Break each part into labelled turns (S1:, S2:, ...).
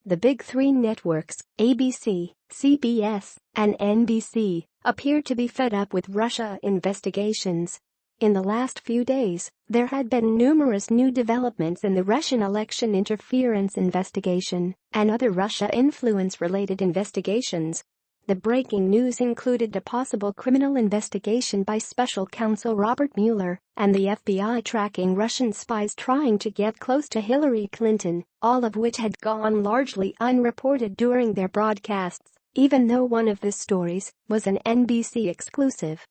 S1: The big three networks, ABC, CBS, and NBC, appeared to be fed up with Russia investigations. In the last few days, there had been numerous new developments in the Russian election interference investigation and other Russia influence-related investigations. The breaking news included a possible criminal investigation by Special Counsel Robert Mueller and the FBI tracking Russian spies trying to get close to Hillary Clinton, all of which had gone largely unreported during their broadcasts, even though one of the stories was an NBC exclusive.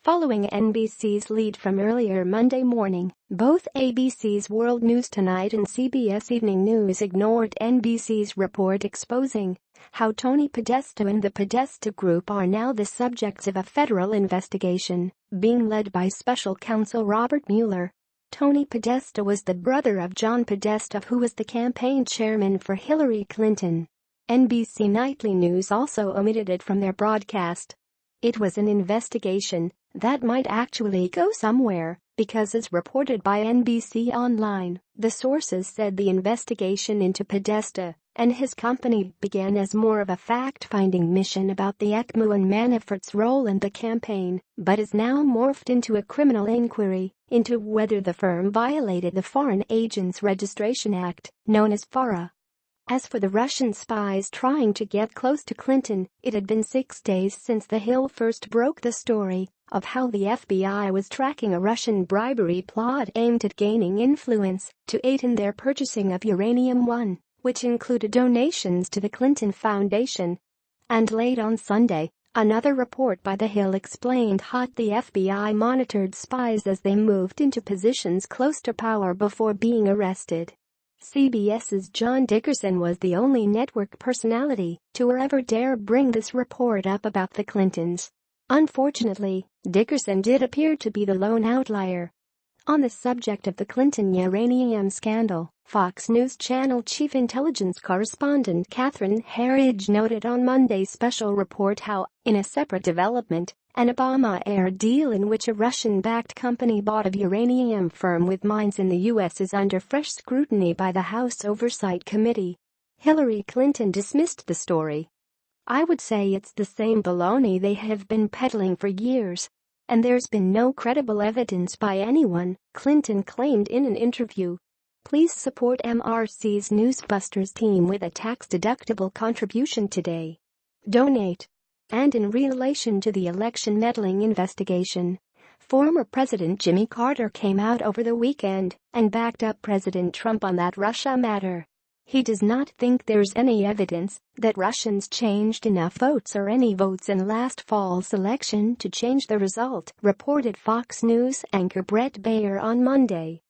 S1: Following NBC's lead from earlier Monday morning, both ABC's World News Tonight and CBS Evening News ignored NBC's report exposing how Tony Podesta and the Podesta Group are now the subjects of a federal investigation being led by Special Counsel Robert Mueller. Tony Podesta was the brother of John Podesta, who was the campaign chairman for Hillary Clinton. NBC Nightly News also omitted it from their broadcast. It was an investigation that might actually go somewhere, because as reported by NBC Online, the sources said the investigation into Podesta and his company began as more of a fact-finding mission about the ECMO and Manafort's role in the campaign, but is now morphed into a criminal inquiry into whether the firm violated the Foreign Agents Registration Act, known as FARA. As for the Russian spies trying to get close to Clinton, it had been 6 days since The Hill first broke the story of how the FBI was tracking a Russian bribery plot aimed at gaining influence to aid in their purchasing of uranium-1, which included donations to the Clinton Foundation. And late on Sunday, another report by The Hill explained how the FBI monitored spies as they moved into positions close to power before being arrested. CBS's John Dickerson was the only network personality to ever dare bring this report up about the Clintons. Unfortunately, Dickerson did appear to be the lone outlier. On the subject of the Clinton uranium scandal, Fox News Channel chief intelligence correspondent Catherine Herridge noted on Monday's special report how, in a separate development, an Obama-era deal in which a Russian-backed company bought a uranium firm with mines in the U.S. is under fresh scrutiny by the House Oversight Committee. Hillary Clinton dismissed the story. "I would say it's the same baloney they have been peddling for years. And there's been no credible evidence by anyone," Clinton claimed in an interview. Please support MRC's Newsbusters team with a tax-deductible contribution today. Donate. And in relation to the election meddling investigation, former President Jimmy Carter came out over the weekend and backed up President Trump on that Russia matter. He does not think there's any evidence that Russians changed enough votes or any votes in last fall's election to change the result, reported Fox News anchor Bret Baier on Monday.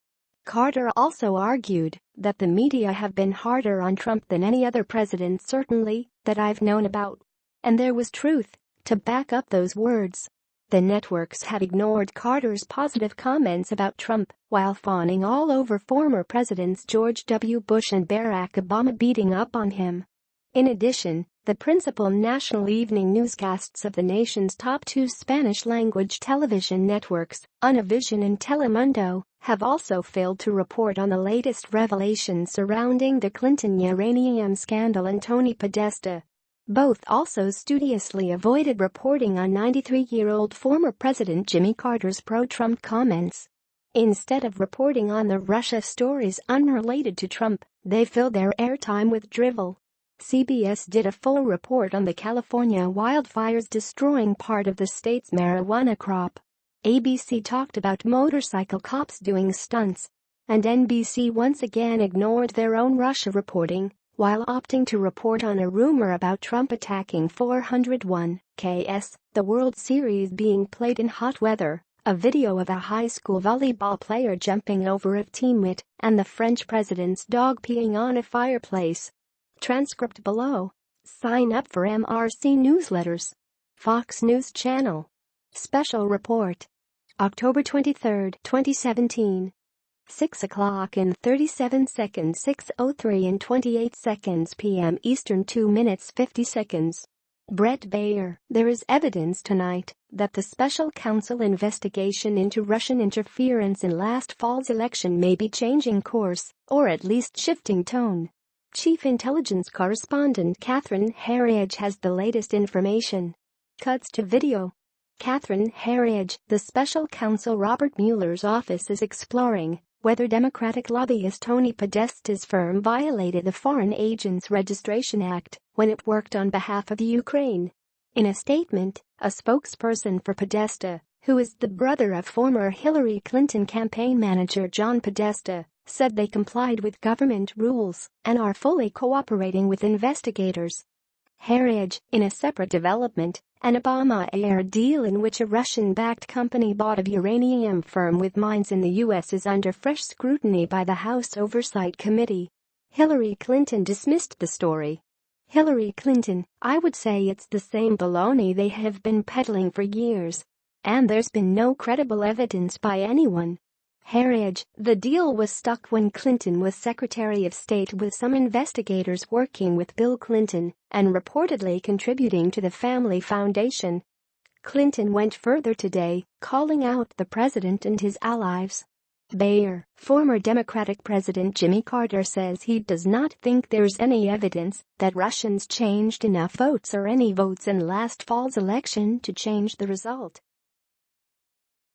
S1: Carter also argued that the media have been harder on Trump than any other president, certainly, that I've known about. And there was truth to back up those words. The networks had ignored Carter's positive comments about Trump while fawning all over former presidents George W. Bush and Barack Obama beating up on him. In addition, the principal national evening newscasts of the nation's top two Spanish-language television networks, Univision and Telemundo, have also failed to report on the latest revelations surrounding the Clinton uranium scandal and Tony Podesta. Both also studiously avoided reporting on 93-year-old former President Jimmy Carter's pro-Trump comments. Instead of reporting on the Russia stories unrelated to Trump, they filled their airtime with drivel. CBS did a full report on the California wildfires destroying part of the state's marijuana crop. ABC talked about motorcycle cops doing stunts. And NBC once again ignored their own Russia reporting, while opting to report on a rumor about Trump attacking 401 KS, the World Series being played in hot weather, a video of a high school volleyball player jumping over a teammate, and the French president's dog peeing on a fireplace. Transcript below. Sign up for MRC newsletters. Fox News Channel. Special report. October 23, 2017. 6 o'clock and 37 seconds, 6:03 and 28 seconds p.m. Eastern, 2 minutes 50 seconds. Bret Baier, there is evidence tonight that the special counsel investigation into Russian interference in last fall's election may be changing course, or at least shifting tone. Chief Intelligence Correspondent Catherine Herridge has the latest information. Cuts to video. Catherine Herridge, the Special Counsel Robert Mueller's office is exploring whether Democratic lobbyist Tony Podesta's firm violated the Foreign Agents Registration Act when it worked on behalf of Ukraine. In a statement, a spokesperson for Podesta, who is the brother of former Hillary Clinton campaign manager John Podesta, said they complied with government rules and are fully cooperating with investigators. Herridge, in a separate development, an Obama-era deal in which a Russian-backed company bought a uranium firm with mines in the U.S. is under fresh scrutiny by the House Oversight Committee. Hillary Clinton dismissed the story. Hillary Clinton, I would say it's the same baloney they have been peddling for years. And there's been no credible evidence by anyone. Herridge, the deal was stuck when Clinton was Secretary of State, with some investigators working with Bill Clinton and reportedly contributing to the family foundation. Clinton went further today, calling out the president and his allies. Bayer, former Democratic President Jimmy Carter, says he does not think there's any evidence that Russians changed enough votes or any votes in last fall's election to change the result.